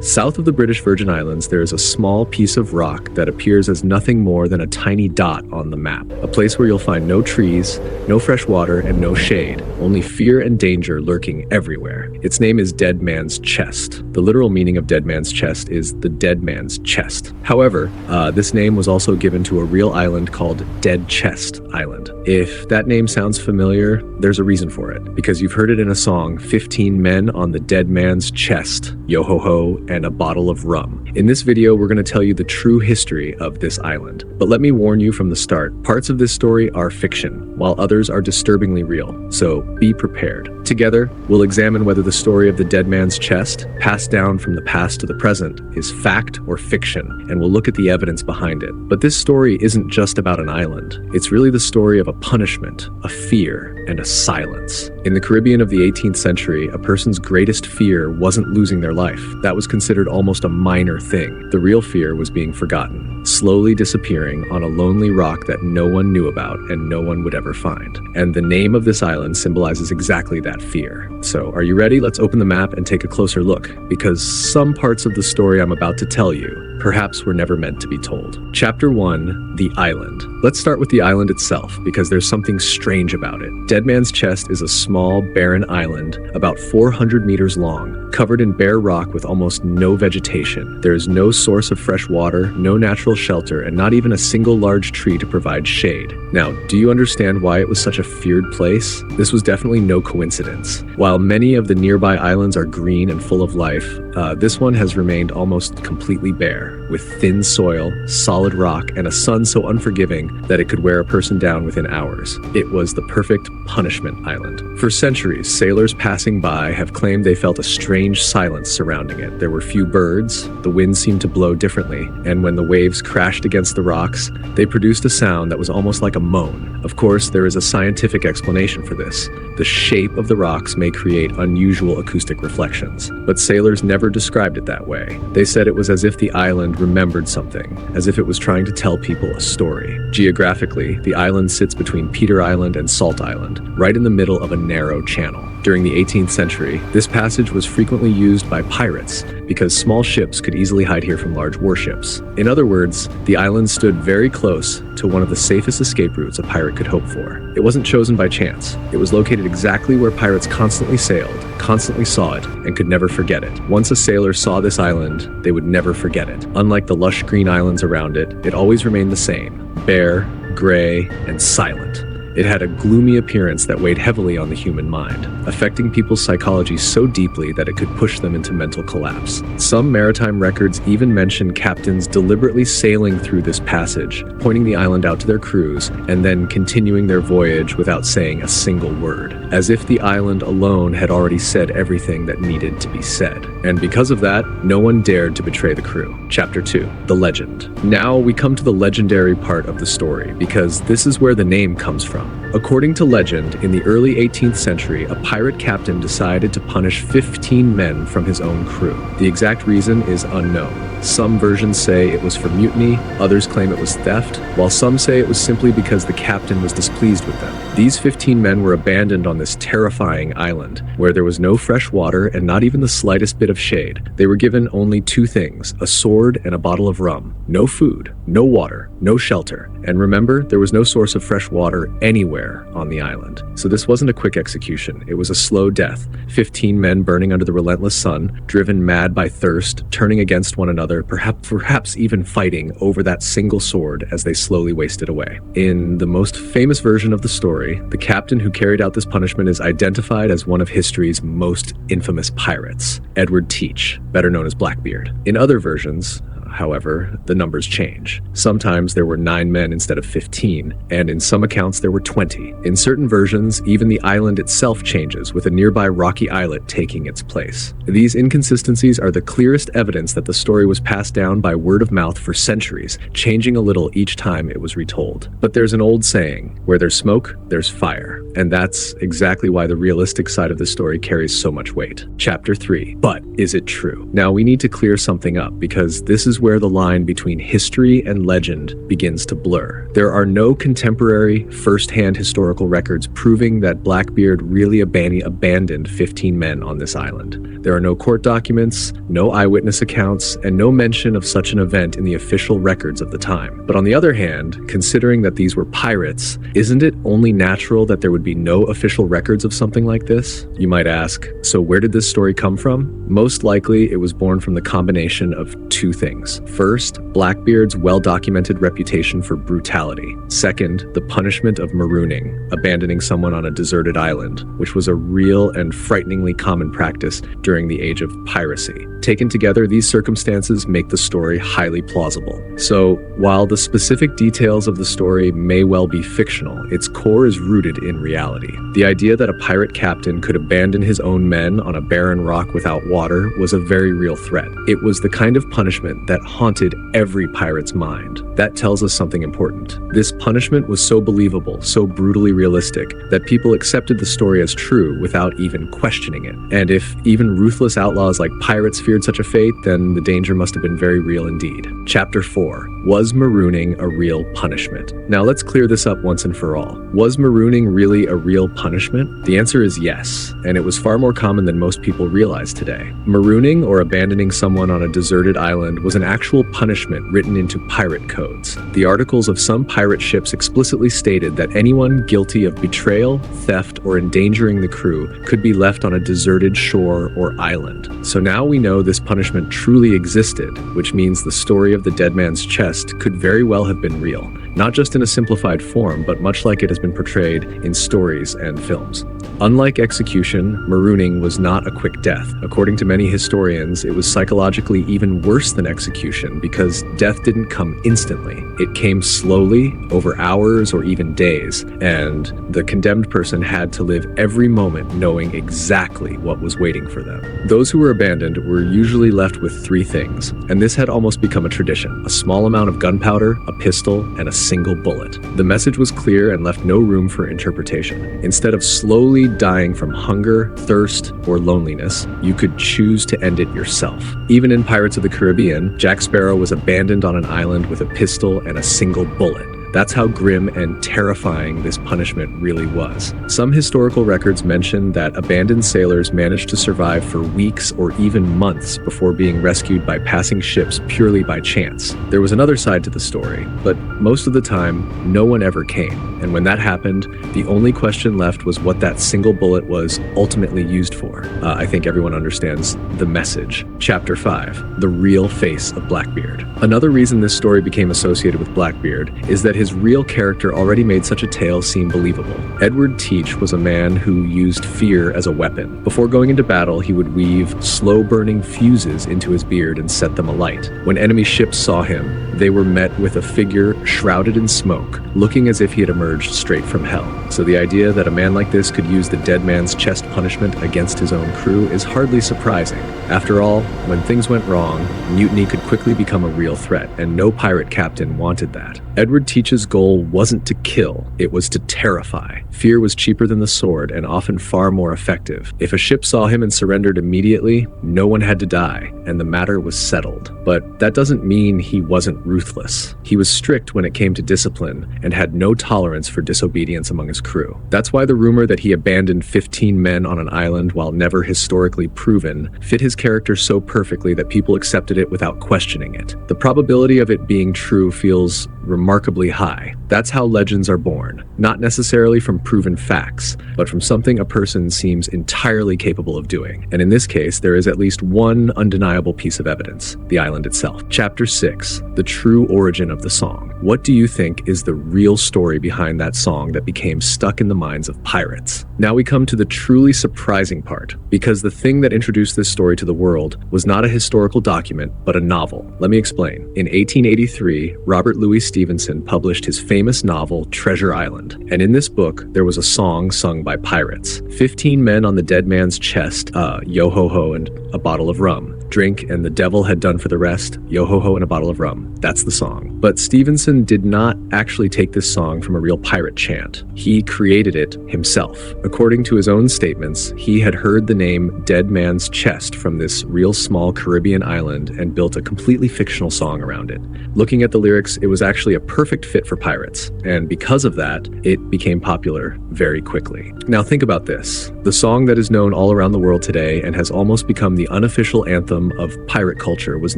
South of the British Virgin Islands, there is a small piece of rock that appears as nothing more than a tiny dot on the map. A place where you'll find no trees, no fresh water, and no shade. Only fear and danger lurking everywhere. Its name is Dead Man's Chest. The literal meaning of Dead Man's Chest is the dead man's chest. However, this name was also given to a real island called Dead Chest Island. If that name sounds familiar, there's a reason for it, because you've heard it in a song, 15 men on the dead man's chest, yo-ho-ho, and a bottle of rum. In this video, we're going to tell you the true history of this island. But let me warn you from the start, parts of this story are fiction, while others are disturbingly real, so be prepared. Together, we'll examine whether the story of the dead man's chest, passed down from the past to the present, is fact or fiction, and we'll look at the evidence behind it. But this story isn't just about an island. It's really the story of a punishment, a fear, and a silence. In the Caribbean of the 18th century, a person's greatest fear wasn't losing their life. That was considered almost a minor thing. The real fear was being forgotten, slowly disappearing on a lonely rock that no one knew about and no one would ever find. And the name of this island symbolizes exactly that fear. So, are you ready? Let's open the map and take a closer look, because some parts of the story I'm about to tell you perhaps were never meant to be told. Chapter 1, The Island. Let's start with the island itself, because there's something strange about it. Dead Man's Chest is a small, barren island, about 400 meters long, covered in bare rock with almost no vegetation. There is no source of fresh water, no natural shelter, and not even a single large tree to provide shade. Now, do you understand why it was such a feared place? This was definitely no coincidence. While many of the nearby islands are green and full of life, this one has remained almost completely bare, with thin soil, solid rock, and a sun so unforgiving that it could wear a person down within hours. It was the perfect punishment island. For centuries, sailors passing by have claimed they felt a strange silence surrounding it. There were few birds, the wind seemed to blow differently, and when the waves crashed against the rocks, they produced a sound that was almost like a moan. Of course, there is a scientific explanation for this. The shape of the rocks may create unusual acoustic reflections, but sailors never described it that way. They said it was as if the island remembered something, as if it was trying to tell people a story. Geographically, the island sits between Peter Island and Salt Island, right in the middle of a narrow channel. During the 18th century, this passage was frequently used by pirates because small ships could easily hide here from large warships. In other words, the island stood very close to one of the safest escape routes a pirate could hope for. It wasn't chosen by chance. It was located exactly where pirates constantly sailed, constantly saw it, and could never forget it. Once a sailor saw this island, they would never forget it. Unlike the lush green islands around it, it always remained the same: bare, gray, and silent. It had a gloomy appearance that weighed heavily on the human mind, affecting people's psychology so deeply that it could push them into mental collapse. Some maritime records even mention captains deliberately sailing through this passage, pointing the island out to their crews, and then continuing their voyage without saying a single word, as if the island alone had already said everything that needed to be said. And because of that, no one dared to betray the crew. Chapter 2, The Legend. Now we come to the legendary part of the story, because this is where the name comes from. According to legend, in the early 18th century, a pirate captain decided to punish 15 men from his own crew. The exact reason is unknown. Some versions say it was for mutiny, others claim it was theft, while some say it was simply because the captain was displeased with them. These 15 men were abandoned on this terrifying island, where there was no fresh water and not even the slightest bit of shade. They were given only two things: a sword and a bottle of rum. No food, no water, no shelter. And remember, there was no source of fresh water anywhere on the island. So this wasn't a quick execution. It was a slow death. 15 men burning under the relentless sun, driven mad by thirst, turning against one another, perhaps even fighting over that single sword as they slowly wasted away. In the most famous version of the story, the captain who carried out this punishment is identified as one of history's most infamous pirates, Edward Teach, better known as Blackbeard. In other versions, however, the numbers change. Sometimes there were 9 men instead of 15, and in some accounts there were 20. In certain versions, even the island itself changes, with a nearby rocky islet taking its place. These inconsistencies are the clearest evidence that the story was passed down by word of mouth for centuries, changing a little each time it was retold. But there's an old saying, where there's smoke, there's fire. And that's exactly why the realistic side of the story carries so much weight. Chapter 3. But is it true? Now we need to clear something up because this is where the line between history and legend begins to blur. There are no contemporary, first-hand historical records proving that Blackbeard really abandoned 15 men on this island. There are no court documents, no eyewitness accounts, and no mention of such an event in the official records of the time. But on the other hand, considering that these were pirates, isn't it only natural that there would be no official records of something like this? You might ask, so where did this story come from? Most likely, it was born from the combination of two things. First, Blackbeard's well-documented reputation for brutality. Second, the punishment of marooning, abandoning someone on a deserted island, which was a real and frighteningly common practice during the age of piracy. Taken together, these circumstances make the story highly plausible. So, while the specific details of the story may well be fictional, its core is rooted in reality. The idea that a pirate captain could abandon his own men on a barren rock without water was a very real threat. It was the kind of punishment that haunted every pirate's mind. That tells us something important. This punishment was so believable, so brutally realistic, that people accepted the story as true without even questioning it. And if even ruthless outlaws like pirates feared such a fate, then the danger must have been very real indeed. Chapter 4. Was marooning a real punishment? Now let's clear this up once and for all. Was marooning really a real punishment? The answer is yes, and it was far more common than most people realize today. Marooning, or abandoning someone on a deserted island, was an actual punishment written into pirate codes. The articles of some pirate ships explicitly stated that anyone guilty of betrayal, theft, or endangering the crew could be left on a deserted shore or island. So now we know this punishment truly existed, which means the story of the dead man's chest could very well have been real, not just in a simplified form, but much like it has been portrayed in stories and films. Unlike execution, marooning was not a quick death. According to many historians, it was psychologically even worse than execution because death didn't come instantly. It came slowly, over hours or even days, and the condemned person had to live every moment knowing exactly what was waiting for them. Those who were abandoned were usually left with three things, and this had almost become a tradition: a small amount of gunpowder, a pistol, and a single bullet. The message was clear and left no room for interpretation. Instead of slowly dying from hunger, thirst, or loneliness, you could choose to end it yourself. Even in Pirates of the Caribbean, Jack Sparrow was abandoned on an island with a pistol and a single bullet. That's how grim and terrifying this punishment really was. Some historical records mention that abandoned sailors managed to survive for weeks or even months before being rescued by passing ships purely by chance. There was another side to the story, but most of the time, no one ever came. And when that happened, the only question left was what that single bullet was ultimately used for. I think everyone understands the message. Chapter 5. The real face of Blackbeard. Another reason this story became associated with Blackbeard is that his real character already made such a tale seem believable. Edward Teach was a man who used fear as a weapon. Before going into battle, he would weave slow-burning fuses into his beard and set them alight. When enemy ships saw him, they were met with a figure shrouded in smoke, looking as if he had emerged straight from hell. So the idea that a man like this could use the dead man's chest punishment against his own crew is hardly surprising. After all, when things went wrong, mutiny could quickly become a real threat, and no pirate captain wanted that. Edward Teach's goal wasn't to kill, it was to terrify. Fear was cheaper than the sword and often far more effective. If a ship saw him and surrendered immediately, no one had to die, and the matter was settled. But that doesn't mean he wasn't ruthless. He was strict when it came to discipline and had no tolerance for disobedience among his crew. That's why the rumor that he abandoned 15 men on an island while never historically proven fit his character so perfectly that people accepted it without questioning it. The probability of it being true feels remarkably high. That's how legends are born, not necessarily from proven facts, but from something a person seems entirely capable of doing. And in this case, there is at least one undeniable piece of evidence: the island itself. Chapter 6. The true origin of the song. What do you think is the real story behind that song that became stuck in the minds of pirates? Now we come to the truly surprising part, because the thing that introduced this story to the world was not a historical document, but a novel. Let me explain. In 1883, Robert Louis Stevenson published his famous novel, Treasure Island. And in this book, there was a song sung by pirates. 15 men on the dead man's chest, yo-ho-ho, and a bottle of rum. drink, and the devil had done for the rest, yo-ho-ho and a bottle of rum. That's the song. But Stevenson did not actually take this song from a real pirate chant. He created it himself. According to his own statements, he had heard the name Dead Man's Chest from this real small Caribbean island and built a completely fictional song around it. Looking at the lyrics, it was actually a perfect fit for pirates, and because of that, it became popular very quickly. Now think about this. The song that is known all around the world today and has almost become the unofficial anthem of pirate culture was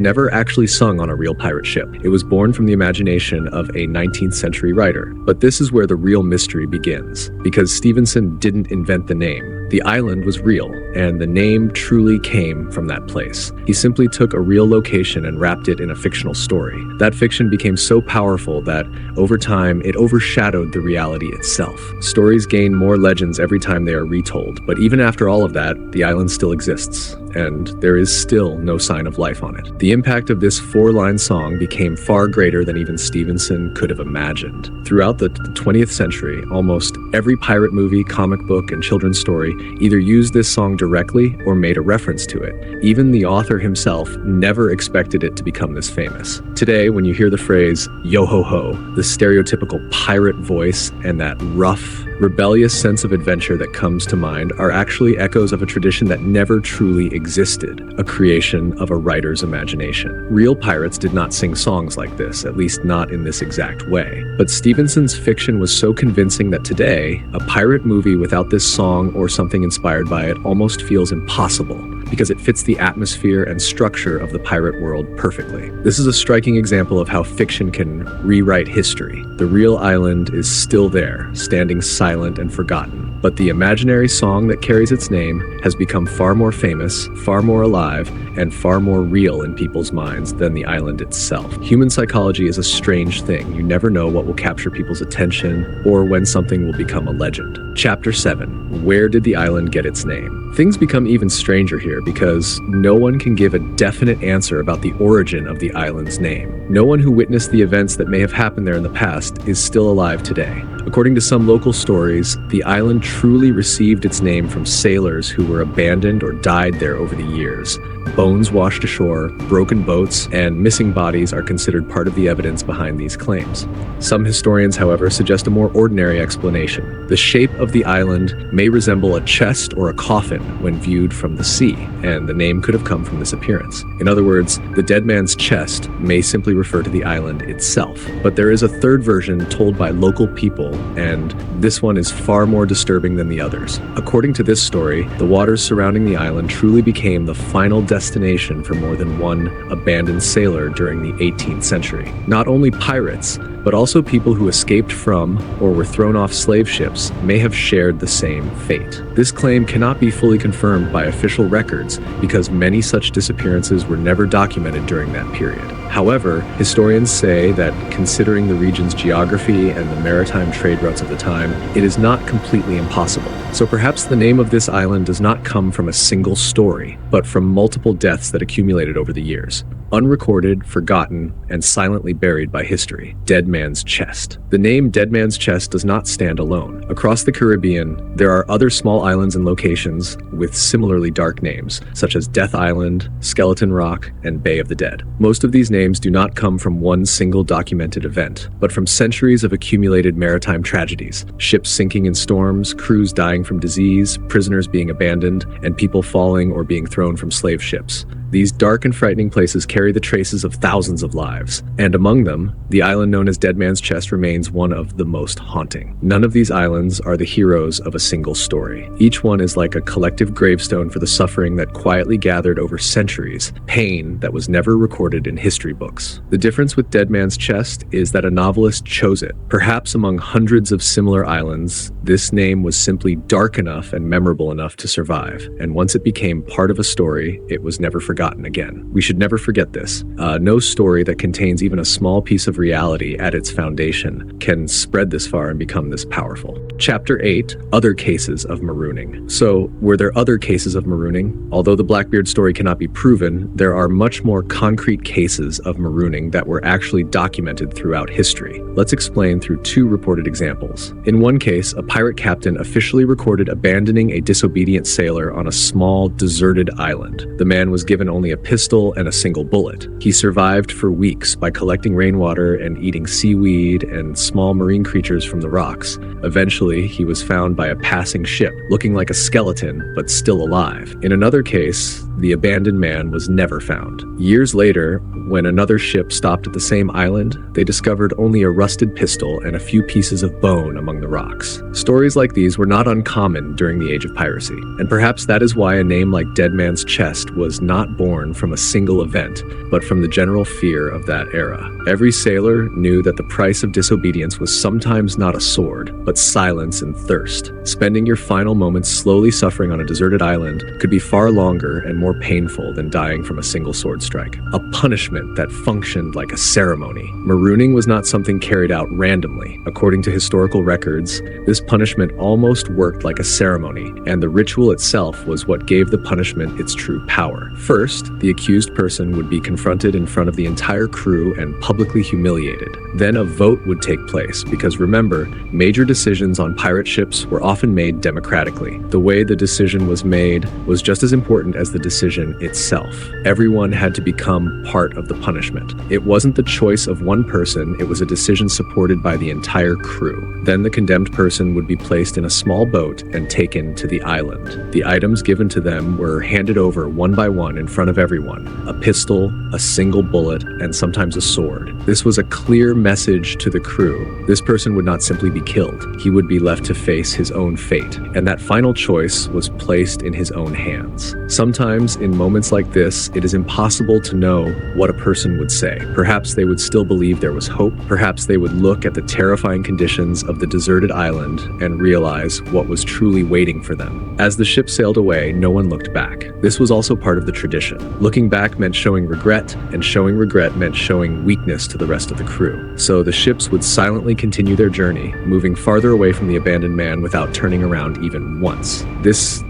never actually sung on a real pirate ship. It was born from the imagination of a 19th century writer. But this is where the real mystery begins, because Stevenson didn't invent the name. The island was real, and the name truly came from that place. He simply took a real location and wrapped it in a fictional story. That fiction became so powerful that, over time, it overshadowed the reality itself. Stories gain more legends every time they are retold, but even after all of that, the island still exists, and there is still no sign of life on it. The impact of this four-line song became far greater than even Stevenson could have imagined. Throughout the 20th century, almost every pirate movie, comic book, and children's story either used this song directly or made a reference to it. Even the author himself never expected it to become this famous. Today, when you hear the phrase yo-ho-ho, the stereotypical pirate voice and that rough, rebellious sense of adventure that comes to mind are actually echoes of a tradition that never truly existed, a creation of a writer's imagination. Real pirates did not sing songs like this, at least not in this exact way. But Stevenson's fiction was so convincing that today, a pirate movie without this song or something inspired by it almost feels impossible, because it fits the atmosphere and structure of the pirate world perfectly. This is a striking example of how fiction can rewrite history. The real island is still there, standing silent and forgotten, but the imaginary song that carries its name has become far more famous, far more alive, and far more real in people's minds than the island itself. Human psychology is a strange thing. You never know what will capture people's attention or when something will become a legend. Chapter 7. Where did the island get its name? Things become even stranger here because no one can give a definite answer about the origin of the island's name. No one who witnessed the events that may have happened there in the past is still alive today. According to some local stories, the island truly received its name from sailors who were abandoned or died there over the years. Bones washed ashore, broken boats, and missing bodies are considered part of the evidence behind these claims. Some historians, however, suggest a more ordinary explanation. The shape of the island may resemble a chest or a coffin when viewed from the sea, and the name could have come from this appearance. In other words, the dead man's chest may simply refer to the island itself. But there is a third version told by local people, and this one is far more disturbing than the others. According to this story, the waters surrounding the island truly became the final destination for more than one abandoned sailor during the 18th century. Not only pirates, but also people who escaped from or were thrown off slave ships may have shared the same fate. This claim cannot be fully confirmed by official records because many such disappearances were never documented during that period. However, historians say that considering the region's geography and the maritime trade routes of the time, it is not completely impossible. So perhaps the name of this island does not come from a single story, but from multiple deaths that accumulated over the years. Unrecorded, forgotten, and silently buried by history. Dead Man's Chest. The name Dead Man's Chest does not stand alone. Across the Caribbean, there are other small islands and locations with similarly dark names, such as Death Island, Skeleton Rock, and Bay of the Dead. Most of these names do not come from one single documented event, but from centuries of accumulated maritime tragedies. Ships sinking in storms, crews dying from disease, prisoners being abandoned, and people falling or being thrown from slave ships. These dark and frightening places carry the traces of thousands of lives, and among them, the island known as Dead Man's Chest remains one of the most haunting. None of these islands are the heroes of a single story. Each one is like a collective gravestone for the suffering that quietly gathered over centuries, pain that was never recorded in history books. The difference with Dead Man's Chest is that a novelist chose it. Perhaps among hundreds of similar islands, this name was simply dark enough and memorable enough to survive, and once it became part of a story, it was never forgotten again. We should never forget this. No story that contains even a small piece of reality at its foundation can spread this far and become this powerful. Chapter 8, Other Cases of Marooning. So, were there other cases of marooning? Although the Blackbeard story cannot be proven, there are much more concrete cases of marooning that were actually documented throughout history. Let's explain through two reported examples. In one case, a pirate captain officially recorded abandoning a disobedient sailor on a small, deserted island. The man was given given only a pistol and a single bullet. He survived for weeks by collecting rainwater and eating seaweed and small marine creatures from the rocks. Eventually, he was found by a passing ship, looking like a skeleton, but still alive. In another case, the abandoned man was never found. Years later, when another ship stopped at the same island, they discovered only a rusted pistol and a few pieces of bone among the rocks. Stories like these were not uncommon during the age of piracy, and perhaps that is why a name like Dead Man's Chest was not born from a single event, but from the general fear of that era. Every sailor knew that the price of disobedience was sometimes not a sword, but silence and thirst. Spending your final moments slowly suffering on a deserted island could be far longer and more painful than dying from a single sword strike. A punishment that functioned like a ceremony. Marooning was not something carried out randomly. According to historical records, this punishment almost worked like a ceremony, and the ritual itself was what gave the punishment its true power. First, the accused person would be confronted in front of the entire crew and publicly humiliated. Then a vote would take place, because remember, major decisions on pirate ships were often made democratically. The way the decision was made was just as important as the decision itself. Everyone had to become part of the punishment. It wasn't the choice of one person, it was a decision supported by the entire crew. Then the condemned person would be placed in a small boat and taken to the island. The items given to them were handed over one by one in front of everyone. A pistol, a single bullet, and sometimes a sword. This was a clear message to the crew. This person would not simply be killed. He would be left to face his own fate, and that final choice was placed in his own hands. Sometimes, in moments like this, it is impossible to know what a person would say. Perhaps they would still believe there was hope. Perhaps they would look at the terrifying conditions of the deserted island and realize what was truly waiting for them. As the ship sailed away, no one looked back. This was also part of the tradition. Looking back meant showing regret, and showing regret meant showing weakness to the rest of the crew. So the ships would silently continue their journey, moving farther away from the abandoned man without turning around even once. This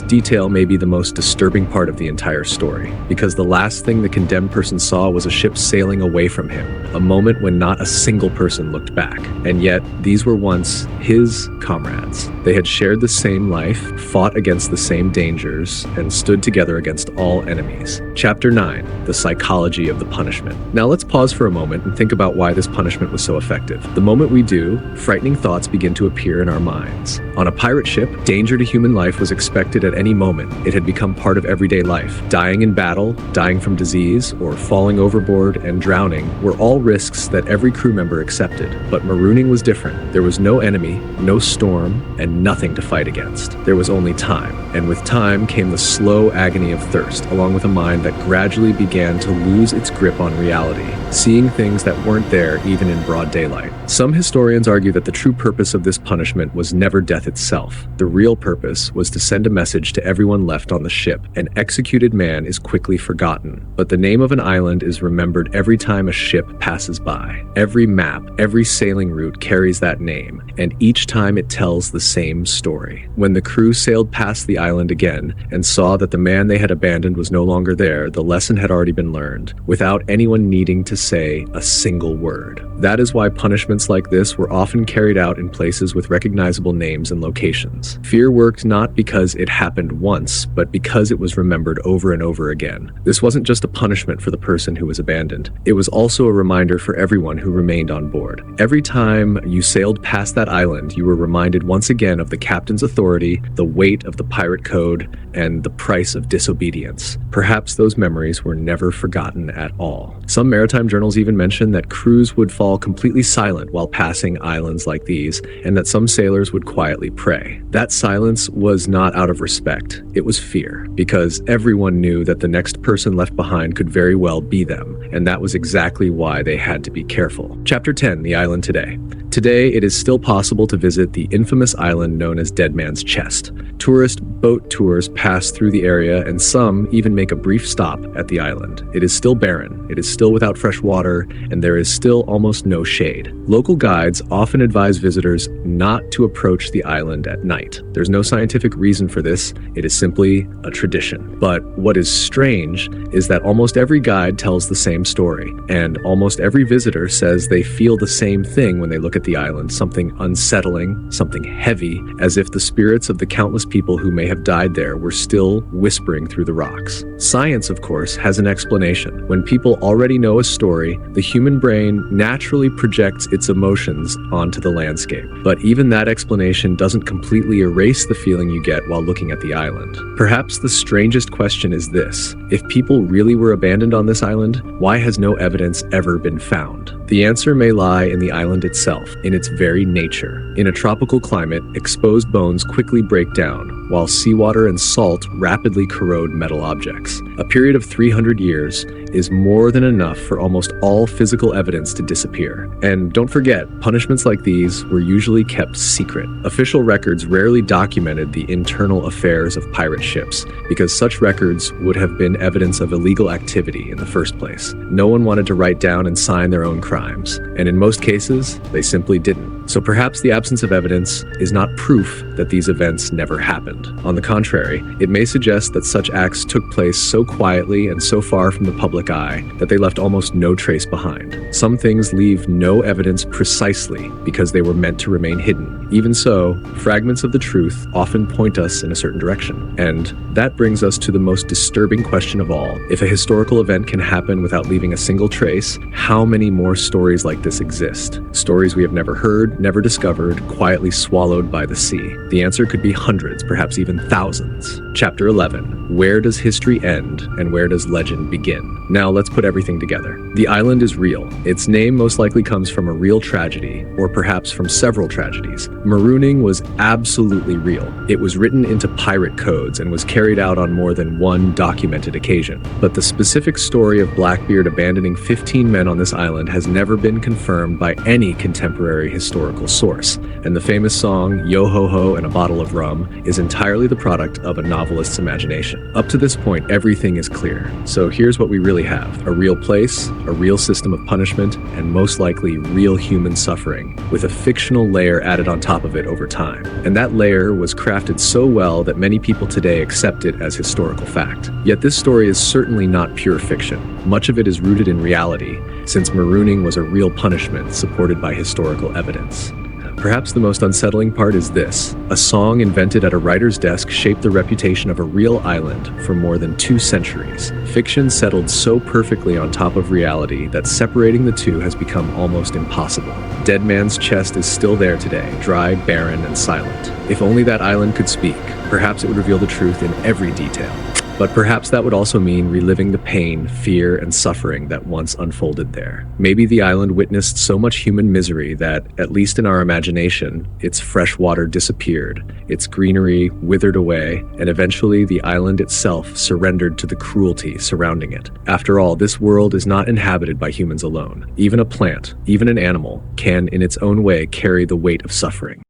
detail may be the most disturbing part of the entire story, because the last thing the condemned person saw was a ship sailing away from him, a moment when not a single person looked back. And yet, these were once his comrades. They had shared the same life, fought against the same dangers, and stood together against all enemies. Chapter 9, The Psychology of the Punishment. Now let's pause for a moment and think about why this punishment was so effective. The moment we do, frightening thoughts begin to appear in our minds. On a pirate ship, danger to human life was expected at any moment. It had become part of everyday life. Dying in battle, dying from disease, or falling overboard and drowning were all risks that every crew member accepted. But marooning was different. There was no enemy, no storm, and nothing to fight against. There was only time. And with time came the slow agony of thirst, along with a mind that gradually began to lose its grip on reality, seeing things that weren't there even in broad daylight. Some historians argue that the true purpose of this punishment was never death itself. The real purpose was to send a message to everyone left on the ship. An executed man is quickly forgotten, but the name of an island is remembered every time a ship passes by. Every map, every sailing route carries that name, and each time it tells the same story. When the crew sailed past the island again and saw that the man they had abandoned was no longer there, the lesson had already been learned, without anyone needing to say a single word. That is why punishments like this were often carried out in places with recognizable names and locations. Fear worked not because it happened once, but because it was remembered over and over again. This wasn't just a punishment for the person who was abandoned. It was also a reminder for everyone who remained on board. Every time you sailed past that island, you were reminded once again of the captain's authority, the weight of the pirate code, and the price of disobedience. Perhaps those memories were never forgotten at all. Some maritime journals even mention that crews would fall completely silent while passing islands like these, and that some sailors would quietly pray. That silence was not out of respect. It was fear, because everyone knew that the next person left behind could very well be them, and that was exactly why they had to be careful. Chapter 10, The Island Today. Today, it is still possible to visit the infamous island known as Dead Man's Chest. Tourist boat tours pass through the area, and some even make a brief stop at the island. It is still barren, it is still without fresh water, and there is still almost no shade. Local guides often advise visitors not to approach the island at night. There's no scientific reason for for this, it is simply a tradition. But what is strange is that almost every guide tells the same story, and almost every visitor says they feel the same thing when they look at the island, something unsettling, something heavy, as if the spirits of the countless people who may have died there were still whispering through the rocks. Science, of course, has an explanation. When people already know a story, the human brain naturally projects its emotions onto the landscape. But even that explanation doesn't completely erase the feeling you get while looking at the island. Perhaps the strangest question is this: if people really were abandoned on this island, why has no evidence ever been found? The answer may lie in the island itself, in its very nature. In a tropical climate, exposed bones quickly break down, while seawater and salt rapidly corrode metal objects. A period of 300 years is more than enough for almost all physical evidence to disappear. And don't forget, punishments like these were usually kept secret. Official records rarely documented the internal affairs of pirate ships, because such records would have been evidence of illegal activity in the first place. No one wanted to write down and sign their own crimes, and in most cases, they simply didn't. So perhaps the absence of evidence is not proof that these events never happened. On the contrary, it may suggest that such acts took place so quietly and so far from the public eye that they left almost no trace behind. Some things leave no evidence precisely because they were meant to remain hidden. Even so, fragments of the truth often point us in a certain direction. And that brings us to the most disturbing question of all. If a historical event can happen without leaving a single trace, how many more stories like this exist? Stories we have never heard, never discovered, quietly swallowed by the sea. The answer could be hundreds, perhaps even thousands. Chapter 11. Where does history end and where does legend begin? Now let's put everything together. The island is real. Its name most likely comes from a real tragedy, or perhaps from several tragedies. Marooning was absolutely real. It was written into pirate codes and was carried out on more than one documented occasion. But the specific story of Blackbeard abandoning 15 men on this island has never been confirmed by any contemporary historical source, and the famous song Yo Ho Ho and a Bottle of Rum is entirely the product of a novelist's imagination. Up to this point, everything is clear. So here's what we really have: a real place, a real system of punishment, and most likely real human suffering, with a fictional layer added on top of it over time. And that layer was crafted so well that many people today accept it as historical fact. Yet this story is certainly not pure fiction. Much of it is rooted in reality, since marooning was a real punishment supported by historical evidence. Perhaps the most unsettling part is this: a song invented at a writer's desk shaped the reputation of a real island for more than 2 centuries. Fiction settled so perfectly on top of reality that separating the two has become almost impossible. Dead Man's Chest is still there today, dry, barren, and silent. If only that island could speak, perhaps it would reveal the truth in every detail. But perhaps that would also mean reliving the pain, fear, and suffering that once unfolded there. Maybe the island witnessed so much human misery that, at least in our imagination, its fresh water disappeared, its greenery withered away, and eventually the island itself surrendered to the cruelty surrounding it. After all, this world is not inhabited by humans alone. Even a plant, even an animal, can in its own way carry the weight of suffering.